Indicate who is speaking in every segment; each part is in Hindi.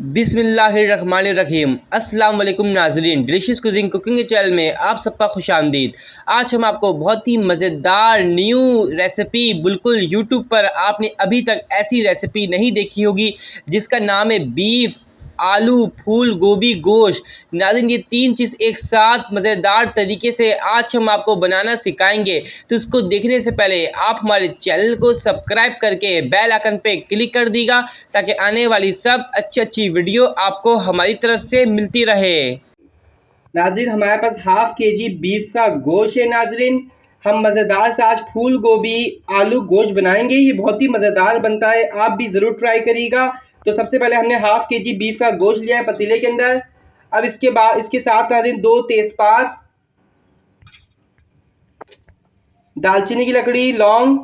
Speaker 1: बिस्मिल्लाहिर्रहमानिर्रहीम। अस्सलाम वालेकुम नाज़रीन, डिलीशियस कुकिंग के चैनल में आप सबका खुशामदीद। आज हम आपको बहुत ही मज़ेदार न्यू रेसिपी, बिल्कुल यूट्यूब पर आपने अभी तक ऐसी रेसिपी नहीं देखी होगी, जिसका नाम है बीफ आलू फूल गोभी गोश्त। नाज़रीन, ये तीन चीज़ एक साथ मज़ेदार तरीके से आज हम आपको बनाना सिखाएंगे। तो इसको देखने से पहले आप हमारे चैनल को सब्सक्राइब करके बेल आइकन पे क्लिक कर दीजिएगा, ताकि आने वाली सब अच्छी वीडियो आपको हमारी तरफ से मिलती रहे।
Speaker 2: नाज़रीन, हमारे पास हाफ केजी बीफ का गोश्त है। नाज़रीन, हम मज़ेदार से आज फूल गोभी आलू गोश्त बनाएंगे। ये बहुत ही मज़ेदार बनता है, आप भी ज़रूर ट्राई करिएगा। तो सबसे पहले हमने हाफ केजी बीफ का गोश्त लिया है पतीले के अंदर। अब इसके बाद इसके साथ नाज़रीन 2 तेज़पात, दालचीनी की लकड़ी, लौंग,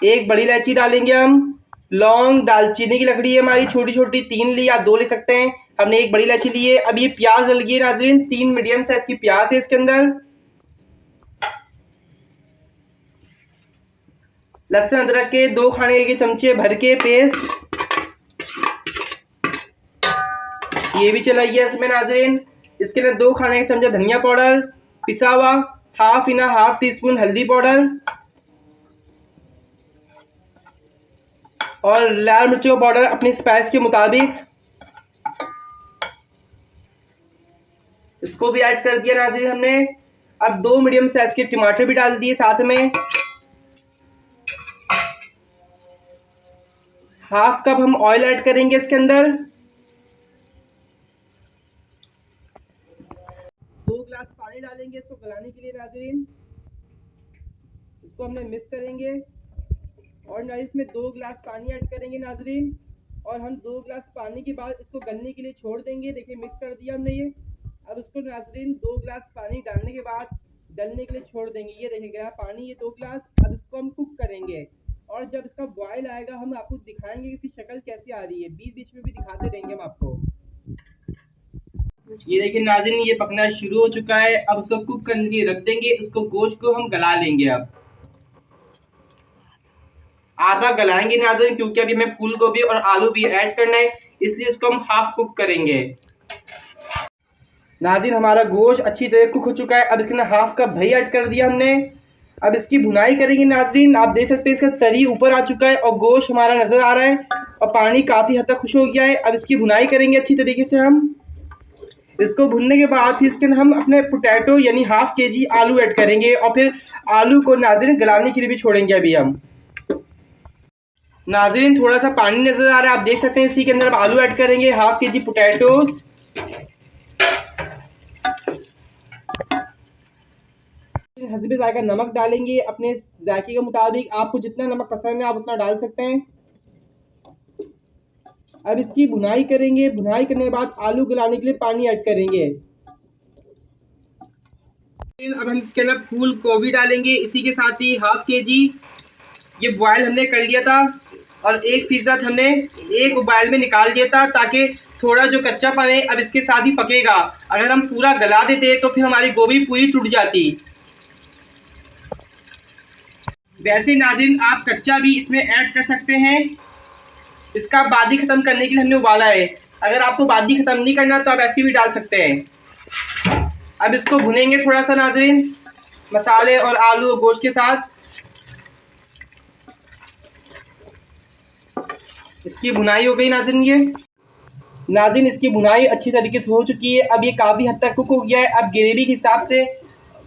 Speaker 2: एक बड़ी इलायची डालेंगे हम। लौंग दालचीनी की लकड़ी है हमारी छोटी छोटी 3 ली, आप 2 ले सकते हैं, हमने एक बड़ी इलायची ली है। अब ये प्याज डल गई नाज़रीन, 3 मीडियम साइज की प्याज है इसके अंदर। लहसुन अदरक के 2 खाने के चमचे भर के पेस्ट, ये भी चला गया इसमें नाज़रीन। इसके अंदर 2 खाने के चमचे धनिया पाउडर पिसा हुआ, हाफ टी स्पून हल्दी पाउडर और लाल मिर्चों का पाउडर अपनी स्पाइस के मुताबिक, इसको भी ऐड कर दिया नाज़रीन हमने। अब 2 मीडियम साइज के टमाटर भी डाल दिए साथ में। हाफ कप हम ऑयल ऐड करेंगे इसके अंदर। 2 गिलास पानी डालेंगे इसको गलाने के लिए नाज़रीन। इसको हमने मिक्स करेंगे और ना इसमें 2 गिलास पानी ऐड करेंगे नाज़रीन। और हम 2 गिलास पानी के बाद इसको गलने के लिए छोड़ देंगे। देखिए मिक्स कर दिया हमने ये। अब इसको नाज़रीन 2 गिलास पानी डालने के बाद गलने के लिए छोड़ देंगे। ये देखिए गया पानी, ये 2 गिलास। अब इसको हम कुक करेंगे और जब इसका बॉयल आएगा हम आपको दिखाएंगे कि इसकी शक्ल कैसी आ रही है, बीच बीच में भी दिखाते रहेंगे हम आपको। ये देखिए नाज़रीन, ये पकना शुरू हो चुका है। अब इसको कुक करने के लिए रख देंगे। इसको गोश्त को हम गला लेंगे। अब आधा गलाएंगे नाज़रीन, क्योंकि अभी हमें फूल गोभी और आलू भी ऐड करना है, इसलिए इसको हम हाफ कुक करेंगे। नाज़रीन, हमारा गोश्त अच्छी तरह कुक हो चुका है। अब इसके अंदर हाफ कप दही ऐड कर दिया हमने। अब इसकी भुनाई करेंगे नाज़रीन। आप देख सकते हैं इसका तरी ऊपर आ चुका है और गोश्त हमारा नज़र आ रहा है और पानी काफ़ी हद तक खुश हो गया है। अब इसकी भुनाई करेंगे अच्छी तरीके से हम। इसको भुनने के बाद फिर इसके अंदर हम अपने पोटैटो यानी हाफ केजी आलू ऐड करेंगे और फिर आलू को नाज़रीन गलाने के लिए भी छोड़ेंगे अभी हम। नाज़रीन, थोड़ा सा पानी नज़र आ रहा है, आप देख सकते हैं। इसी के अंदर अब आलू ऐड करेंगे, हाफ केजी पोटैटोज, हस्बे जायका नमक डालेंगे अपने जायके के मुताबिक। आपको जितना नमक पसंद है आप उतना डाल सकते हैं। अब इसकी भुनाई करेंगे। भुनाई करने के बाद आलू गलाने के लिए पानी ऐड करेंगे। अब हम इसके अंदर फूल गोभी डालेंगे। इसी के साथ ही हाफ केजी ये बॉयल हमने कर लिया था और 1% हमने एक बॉयल में निकाल दिया था, ताकि थोड़ा जो कच्चापन है अब इसके साथ ही पकेगा। अगर हम पूरा गला देते तो फिर हमारी गोभी पूरी टूट जाती। वैसे नाज़रीन, आप कच्चा भी इसमें ऐड कर सकते हैं। इसका बादी ख़त्म करने के लिए हमने उबाला है। अगर आपको बादी ख़त्म नहीं करना तो आप ऐसे भी डाल सकते हैं। अब इसको भुनेंगे थोड़ा सा नाज़रीन, मसाले और आलू और गोश्त के साथ। इसकी भुनाई हो गई नाज़रीन। ये नाज़रीन, इसकी भुनाई अच्छी तरीके से हो चुकी है। अब ये काफ़ी हद तक कुक हो गया है। अब ग्रेवी के हिसाब से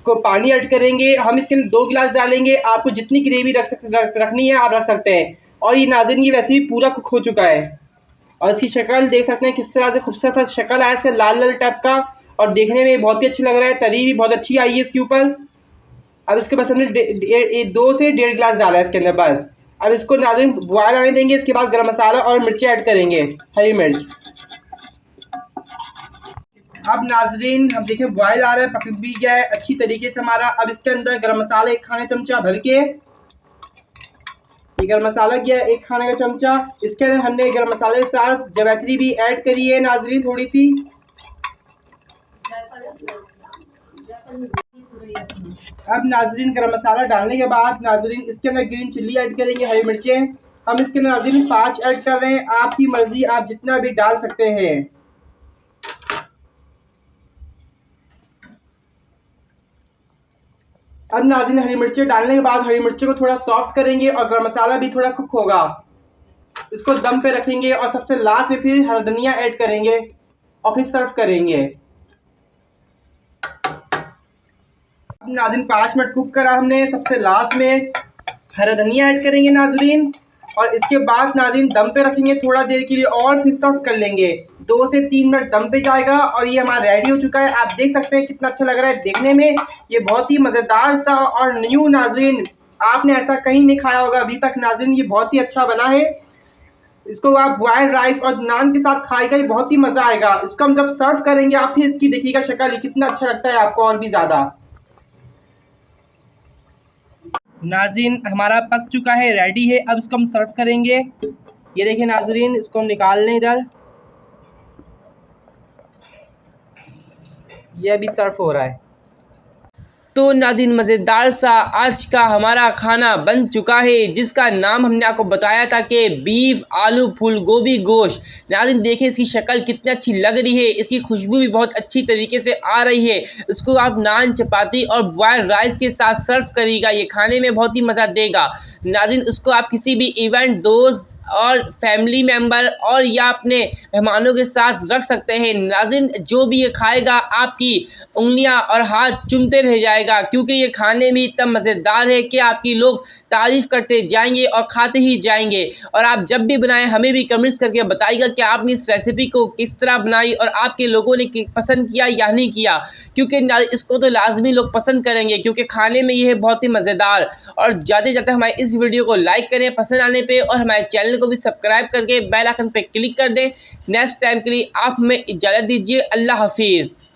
Speaker 2: को पानी ऐड करेंगे हम। इसके अंदर 2 गिलास डालेंगे। आपको जितनी ग्रेवी रखनी है आप रख सकते हैं। और ये नाज़रीन ये वैसे ही पूरा कुक हो चुका है और इसकी शक्ल देख सकते हैं किस तरह से खूबसूरत शक्ल आया इसका, लाल लाल टाइप का, और देखने में बहुत ही अच्छा लग रहा है। तरी भी बहुत अच्छी आई है इसके ऊपर। अब इसके बस हमने 2 से 1.5 गिलास डाला है इसके अंदर बस। अब इसको नाज़रीन बॉयल आने देंगे। इसके बाद गरम मसाला और मिर्ची ऐड करेंगे, हरी मिर्च। अब नाज़रीन हम देखें बॉयल आ रहा है, पक भी गया है अच्छी तरीके से हमारा। अब इसके अंदर गरम मसाला 1 खाने चमचा भर के, ये गरम मसाला गया 1 खाने का चमचा। इसके अंदर हमने गरम मसाले के साथ जावित्री भी ऐड करी है नाज़रीन, थोड़ी सी। अब नाज़रीन गरम मसाला डालने के बाद नाज़रीन इसके अंदर ग्रीन चिल्ली ऐड करेंगे, हरी मिर्चें हम इसके अंदर नाज़रीन 5 ऐड कर रहे हैं, आपकी मर्जी, आप जितना भी डाल सकते हैं। अब नाज़रीन हरी मिर्चें डालने के बाद हरी मिर्चों को थोड़ा सॉफ्ट करेंगे और गरम मसाला भी थोड़ा कुक होगा, इसको दम पे रखेंगे और सबसे लास्ट में फिर हरा धनिया ऐड करेंगे और फिर सर्व करेंगे। नाज़रीन 5 मिनट कुक करा हमने, सबसे लास्ट में हरा धनिया ऐड करेंगे नाज़रीन और इसके बाद नाज़रीन दम पे रखेंगे थोड़ा देर के लिए और फिर सर्व कर लेंगे। 2 से 3 मिनट दम पे जाएगा और ये हमारा रेडी हो चुका है। आप देख सकते हैं कितना अच्छा लग रहा है देखने में, ये बहुत ही मज़ेदार सा और न्यू नाज़रीन, आपने ऐसा कहीं नहीं खाया होगा अभी तक नाज़रीन, ये बहुत ही अच्छा बना है। इसको आप बॉइल्ड राइस और नान के साथ खाएगा, ये बहुत ही मज़ा आएगा। इसको हम जब सर्व करेंगे आप फिर इसकी देखिएगा शक्ल, कितना अच्छा लगता है आपको और भी ज़्यादा। नाज़रीन हमारा पक चुका है, रेडी है, अब इसको हम सर्व करेंगे। ये देखिए नाज़रीन, इसको हम निकाल लें इधर, ये अभी सर्व हो रहा है।
Speaker 1: तो नाज़रीन मज़ेदार सा आज का हमारा खाना बन चुका है, जिसका नाम हमने आपको बताया था कि बीफ आलू फूल गोभी गोश्त। नाज़रीन देखिए इसकी शक्ल कितनी अच्छी लग रही है, इसकी खुशबू भी बहुत अच्छी तरीके से आ रही है। इसको आप नान चपाती और बॉयल्ड राइस के साथ सर्व करिएगा, ये खाने में बहुत ही मज़ा देगा। नाज़रीन उसको आप किसी भी इवेंट, दोस्त और फैमिली मेम्बर और या अपने मेहमानों के साथ रख सकते हैं। नाज़रीन जो भी ये खाएगा आपकी उंगलियां और हाथ चूमते रह जाएगा, क्योंकि ये खाने में इतना मज़ेदार है कि आपकी लोग तारीफ़ करते जाएंगे और खाते ही जाएंगे। और आप जब भी बनाएं हमें भी कमेंट्स करके बताइएगा कि आपने इस रेसिपी को किस तरह बनाई और आपके लोगों ने पसंद किया या नहीं किया, क्योंकि इसको तो लाजमी लोग पसंद करेंगे, क्योंकि खाने में ये है बहुत ही मज़ेदार। और जाते जाते हमारे इस वीडियो को लाइक करें पसंद आने पे, और हमारे चैनल को भी सब्सक्राइब करके बेल आइकन पे क्लिक कर दें। नेक्स्ट टाइम के लिए आप हमें इजाज़त दीजिए। अल्लाह हाफिज़।